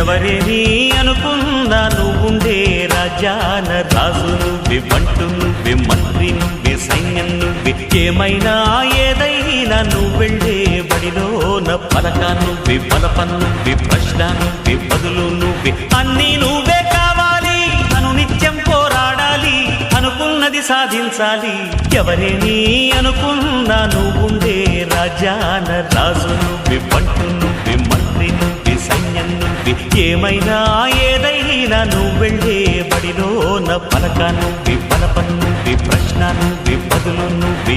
ఎవరేని అనుకున్నా నువ్వుండే రాజాన రాజు నువ్వే, బంటు నువ్వే, మంత్రి నువ్వే, సైన్యం నువ్వే, ఏమైనా ఏదైనా నువ్వెళ్ళే బడిలోన పలక నువ్వే, బలపం నువ్వే, ప్రశ్న నువ్వే, బదులు నువ్వే, అన్నీ నువ్వే కావాలి. నిత్యం పోరాడాలి, అనుకున్నది సాధించాలి. ఎవరేని అనుకున్నా నువ్వుండే రాజాన రాజు నువ్వే, బంటు నువ్వే, మంత్రి నువ్వే, సైన్యం నువ్వే, ఏమైనా ఏదైనా నువ్వెళ్ళే బడిలోన పలక నువ్వే, బలపం నువ్వే, ప్రశ్న నువ్వే, బదులు నువ్వే.